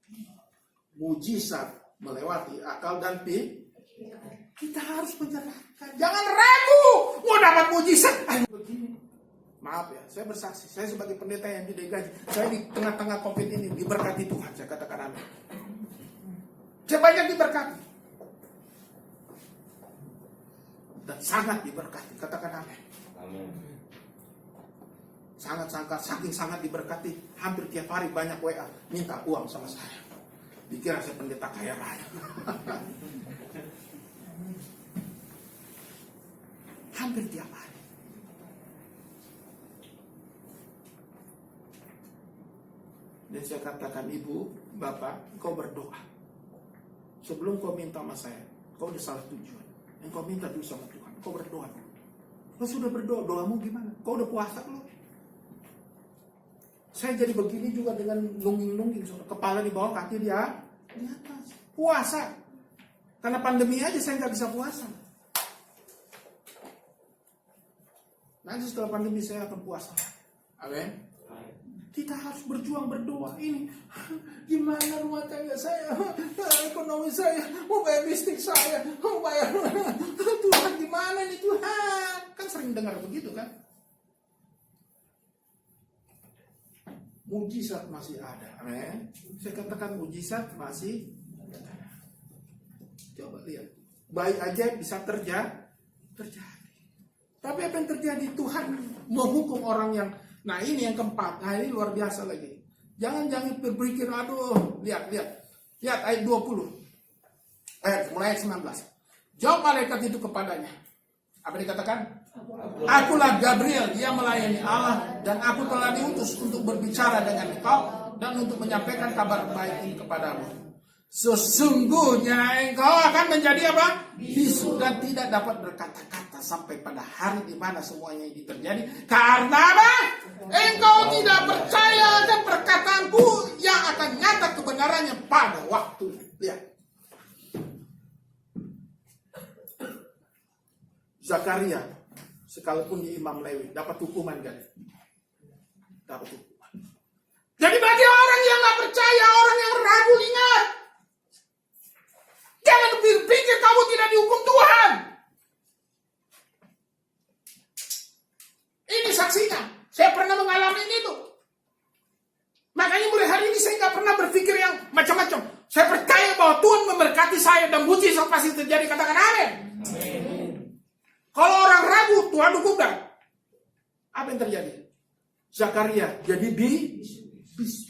Mujizat melewati akal dan pikiran. Kita harus menyerahkan. Jangan ragu mau dapat mujizat. Begini. Maaf ya, saya bersaksi. Saya sebagai pendeta yang tidak gaji. Saya di tengah-tengah COVID ini diberkati Tuhan. Saya katakan amin. Saya banyak diberkati. Dan sangat diberkati. Katakan amin. Sangat-sangat, saking sangat diberkati. Hampir tiap hari banyak WA. Minta uang sama saya. Dikira saya pendeta kaya raya. Hampir tiap hari. Dan saya katakan, ibu, bapak, kau berdoa. Sebelum kau minta sama saya, kau udah salah tujuan. Yang kau minta dulu sama Tuhan, kau berdoa. Kau sudah berdoa, doamu gimana? Kau udah puasa belum? Saya jadi begini juga dengan nungging-nungging. Kepala di bawah, kaki di atas. Puasa. Karena pandemi aja saya nggak bisa puasa. Nanti setelah pandemi saya akan puasa. Amin. Kita harus berjuang berdoa. Ini gimana rumah tangga saya, ekonomi saya, mau bayar listrik saya, mau bayar Tuhan gimana nih Tuhan? Kan sering dengar begitu kan? Mujizat masih ada. Amin. Saya katakan mujizat masih ada. Coba lihat. Baik aja bisa terjadi. Tapi apa yang terjadi? Tuhan menghukum orang yang. Nah ini yang keempat. Nah ini luar biasa lagi. Jangan berpikir, aduh, lihat ayat 20. Mulai ayat 19. Jawab malaikat itu kepadanya. Apa dikatakan? Akulah Gabriel, dia melayani Allah, dan aku telah diutus untuk berbicara dengan engkau dan untuk menyampaikan kabar baik ini kepadamu. Sesungguhnya engkau akan menjadi apa? Bisu dan tidak dapat berkata-kata sampai pada hari di mana semuanya ini terjadi. Karena apa? Engkau tidak percaya akan perkataanku yang akan nyata kebenarannya pada waktu. Lihat. Zakaria, sekalipun dia imam Lewi, dapat hukuman kan? Dapat hukuman. Jadi bagi orang yang nggak percaya, orang yang ragu, ingat. Jangan berpikir kamu tidak dihukum Tuhan. Ini saksinya. Saya pernah mengalami itu. Makanya mulai hari ini saya nggak pernah berpikir yang macam-macam. Saya percaya bahwa Tuhan memberkati saya dan mujizat pasti terjadi. Katakan amin. Kalau orang ragu, Tuhan hukum kan? Apa yang terjadi? Zakaria jadi bisu.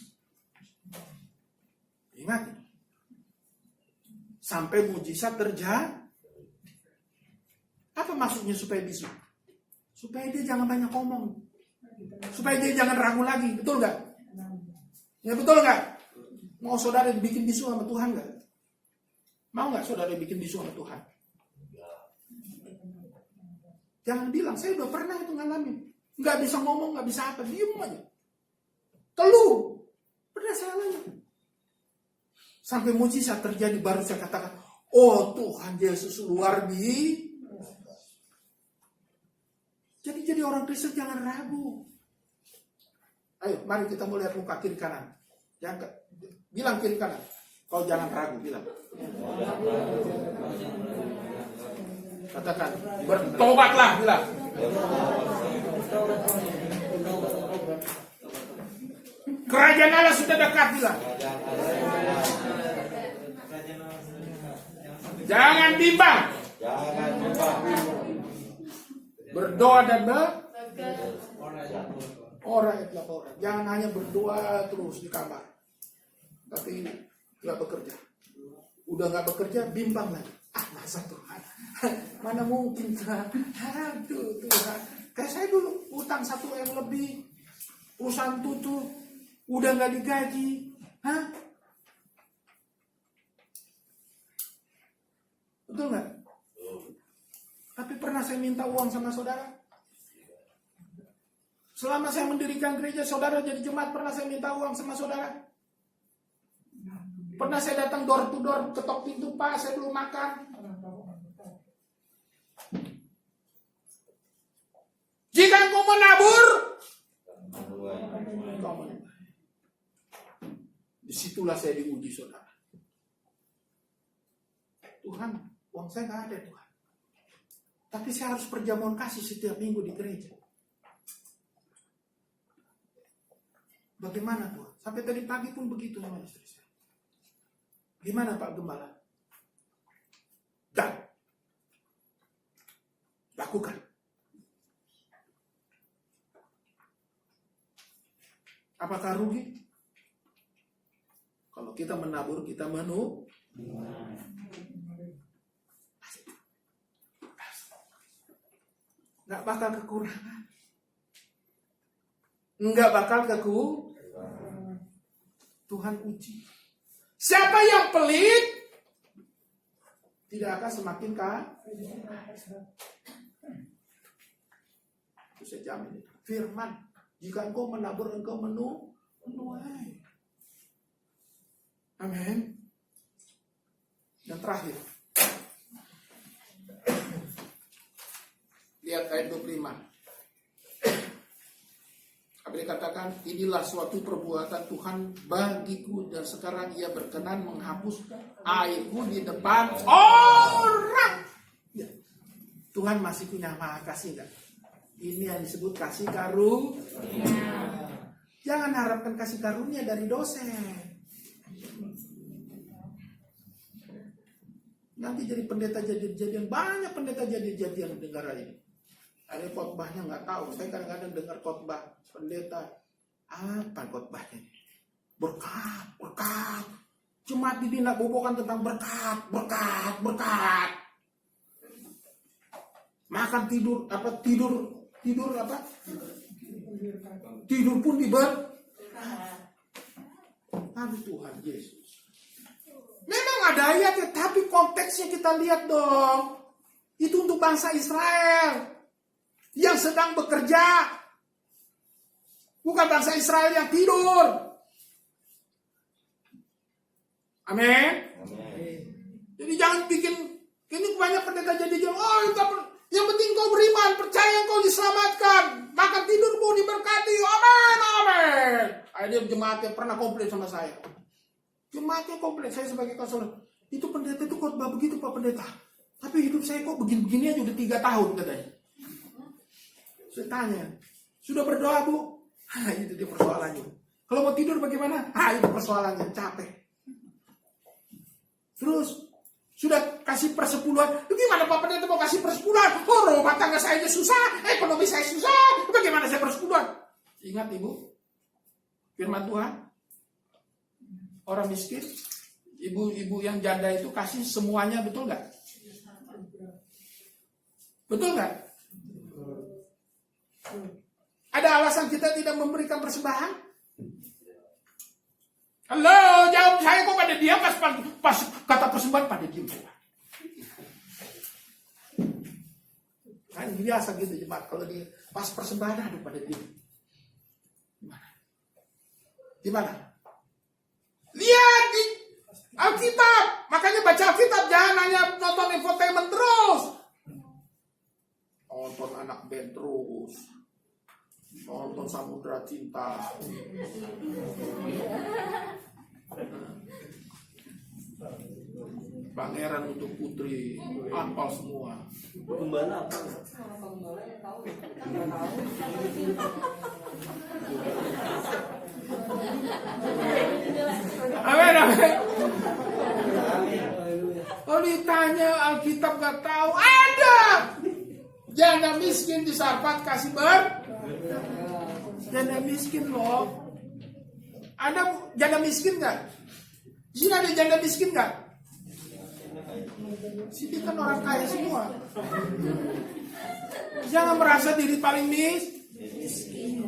Ingat. Sampai mujizat terjadi. Apa maksudnya supaya bisu? Supaya dia jangan banyak ngomong. Supaya dia jangan ragu lagi. Betul nggak? Ya betul nggak? Mau saudara dibikin bisu sama Tuhan nggak? Mau nggak saudara dibikin bisu sama Tuhan? Jangan bilang, saya udah pernah itu ngalamin. Nggak bisa ngomong, nggak bisa apa. Diem aja. Keluh. Pernah saya alami. Sampai mujizat terjadi baru saya katakan, oh Tuhan Yesus luar biasa. Jadi orang Kristen jangan ragu. Ayo, mari kita mulai lihat muka kiri kanan. Jangan bilang kiri kanan. Kau jangan ragu, bilang. Katakan, bertobatlah, bilang. Kerajaan Allah sudah dekat, bilang. Jangan bimbang. Jangan lupa. Berdoa dan orang itu laporan. Jangan hanya berdoa terus di kamar, tapi nggak bekerja. Udah nggak bekerja, bimbang lagi. Masa Tuhan? Mana mungkin Tuhan? Aduh Tuhan. Kayak saya dulu utang 1 M lebih, perusahaan tutup, udah nggak digaji. Betul nggak? Tapi pernah saya minta uang sama saudara? Selama saya mendirikan gereja, saudara jadi jemaat, pernah saya minta uang sama saudara? Pernah saya datang door to door, ketok pintu, Pak, saya belum makan. Jika engkau menabur, disitulah saya diuji, saudara. Tuhan, uang saya nggak ada, Tuhan. Tapi saya harus perjamuan kasih setiap minggu di gereja. Bagaimana Tuhan? Sampai tadi pagi pun begitu sama istri saya. Gimana Pak Gembala? Dan lakukan. Apakah rugi? Kalau kita menabur, kita nggak bakal kekurangan. Nggak bakal Tuhan uji. Siapa yang pelit tidak akan semakin kaya. Itu saya jamin. Firman, jika engkau menabur, engkau menuai. Amin. Yang terakhir, lihat ayat 25. Apa dikatakan, inilah suatu perbuatan Tuhan bagiku, dan sekarang ia berkenan menghapus aibku di depan orang. Ya. Tuhan masih punya maha kasih enggak? Ini yang disebut kasih karunia. Jangan harapkan kasih karunia dari dosen. Nanti jadi pendeta jadi-jadian, banyak pendeta jadi-jadian di negara ini. Ada khotbahnya nggak tahu. Saya kadang-kadang dengar khotbah pendeta. Apa khotbahnya? Berkat. Jemaat ini nak bobokan tentang berkat. Makan tidur apa? Tidur pun Aduh Tuhan Yesus. Memang ada ayatnya, tapi konteksnya kita lihat dong. Itu untuk bangsa Israel yang sedang bekerja, bukan bangsa Israel yang tidur. Amin. Jadi jangan bikin ini banyak pendeta jadi yang penting kau beriman, percaya kau diselamatkan, maka tidurmu diberkati. Amin. Ada jemaat yang pernah komplain sama saya. Jemaatnya komplain, saya sebagai konselor, itu pendeta itu khotbah begitu Pak Pendeta, tapi hidup saya kok begini aja udah 3 tahun katanya. Saya tanya, sudah berdoa Bu? Itu dia persoalannya. Kalau mau tidur bagaimana? Itu persoalannya, capek. Terus, sudah kasih persepuluhan. Bagaimana Pak Pendeta mau kasih persepuluhan? Rumah tangga saya aja susah, ekonomi saya susah. Bagaimana saya persepuluhan? Ingat Ibu, firman Tuhan, orang miskin, ibu-ibu yang janda itu kasih semuanya, betul nggak? Betul nggak? Ada alasan kita tidak memberikan persembahan? Halo, jawab saya kok pada diam pas kata persembahan pada diam saya. Kan biasa gitu jemaat, kalau di pas persembahan aduh pada diam. Gimana? Lihat di Alkitab, makanya baca Alkitab, jangan hanya nonton infotainment terus. Nonton anak band terus, nonton Samudra Cinta, Pangeran untuk Putri, hafal semua. Gembala apa? Amin. Kalau ditanya Alkitab gak tahu, ada. Janda miskin di Sarfat kasih janda miskin loh. Ada janda miskin gak? Di sini ada janda miskin gak? Sini kan orang kaya semua. Jangan merasa diri paling miskin.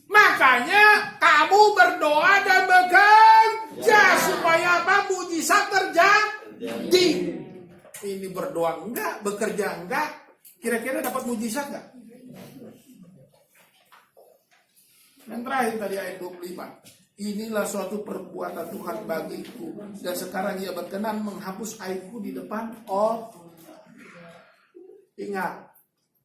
Makanya kamu berdoa dan bekerja supaya apa? Mujizat terjadi. Ini berdoa enggak, bekerja enggak. Kira-kira dapat mujizat enggak? Yang terakhir tadi ayat 25. Inilah suatu perbuatan Tuhan bagiku, dan sekarang Ia berkenan menghapus aibku di depan Ingat,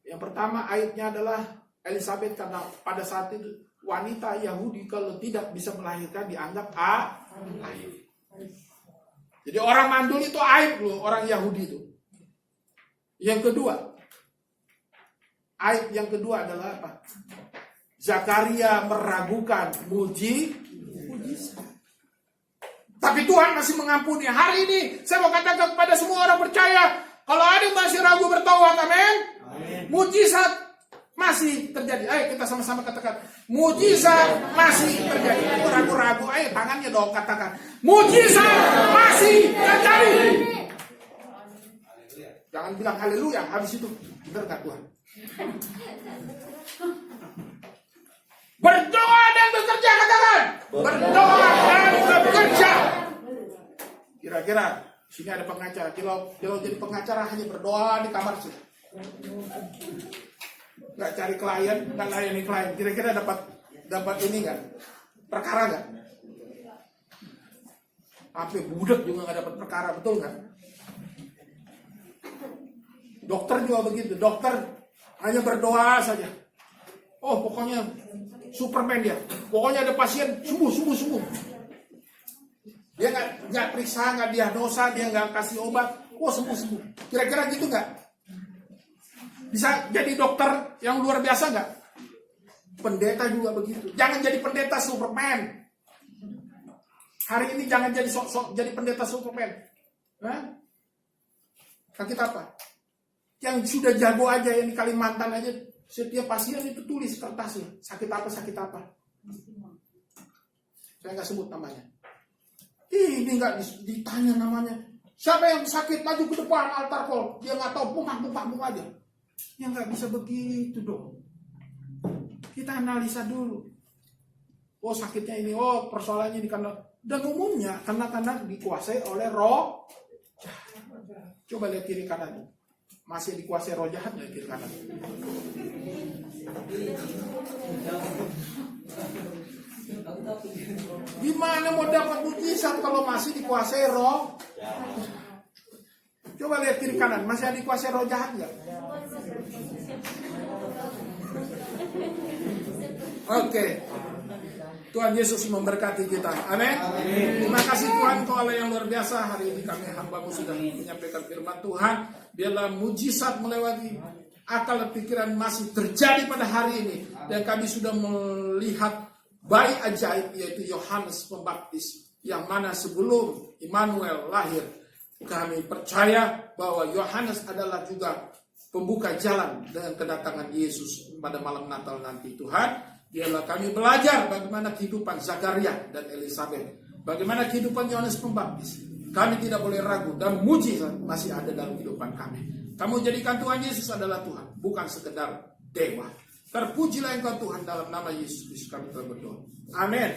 yang pertama aibnya adalah Elisabeth, karena pada saat itu wanita Yahudi kalau tidak bisa melahirkan dianggap aib. Jadi orang mandul itu aib loh, orang Yahudi itu. Yang kedua, aib yang kedua adalah apa? Zakaria meragukan mujizat. Tapi Tuhan masih mengampuni. Hari ini saya mau katakan kepada semua orang percaya, kalau ada yang masih ragu bertaubat, amin. Mujizat masih terjadi. Ayo kita sama-sama katakan, mujizat masih terjadi. Ragu-ragu, ayo tangannya dong katakan, mujizat masih terjadi. Jangan bilang haleluya habis itu berkat Tuhan. Berdoa dan bekerja, katakan. Berdoa dan bekerja. Kira-kira sini ada pengacara. Kalau jadi pengacara hanya berdoa di kamar sih. Nggak cari klien, nggak layani klien. Kira-kira dapat ini nggak? Perkara nggak? Sampai budak juga nggak dapat perkara, betul nggak? Dokter juga begitu. Dokter hanya berdoa saja. Oh, pokoknya Superman dia. Pokoknya ada pasien sembuh. Dia nggak periksa, nggak diagnosa, dia nggak kasih obat. Oh, sembuh. Kira-kira gitu nggak? Bisa jadi dokter yang luar biasa nggak? Pendeta juga begitu. Jangan jadi pendeta Superman. Hari ini jangan jadi sok-sok jadi pendeta Superman. Hah? Sakit apa? Yang sudah jago aja, yang di Kalimantan aja. Setiap pasien itu tulis kertasnya. Sakit apa. Saya nggak sebut namanya. Ini nggak ditanya namanya. Siapa yang sakit, maju ke depan altar call. Dia nggak tahu, pumah aja. Ya nggak bisa begitu dong. Kita analisa dulu. Oh, sakitnya ini, oh persoalannya ini karena. Dan umumnya karena dikuasai oleh roh. Coba lihat kiri kanan. Masih dikuasai roh jahat nggak kiri kanan? Gimana mau dapat mujizat kalau masih dikuasai roh? Coba lihat kiri kanan, masih ada dikuasai roh jahat nggak? Oke. Tuhan Yesus memberkati kita. Amin. Terima kasih Tuhan, Kau Allah yang luar biasa. Hari ini kami hamba-Mu sudah menyampaikan firman Tuhan. Biarlah mujizat melewati akal dan pikiran masih terjadi pada hari ini. Dan kami sudah melihat bayi ajaib, yaitu Yohanes Pembaptis, yang mana sebelum Immanuel lahir, kami percaya bahwa Yohanes adalah juga pembuka jalan dengan kedatangan Yesus pada malam Natal nanti. Tuhan, biarlah kami belajar bagaimana kehidupan Zakaria dan Elisabeth, bagaimana kehidupan Yohanes Pembaptis. Kami tidak boleh ragu dan mujizat masih ada dalam kehidupan kami. Kamu jadikan Tuhan Yesus adalah Tuhan, bukan sekedar dewa. Terpujilah Engkau Tuhan, dalam nama Yesus Kristus kami telah berdoa. Amin.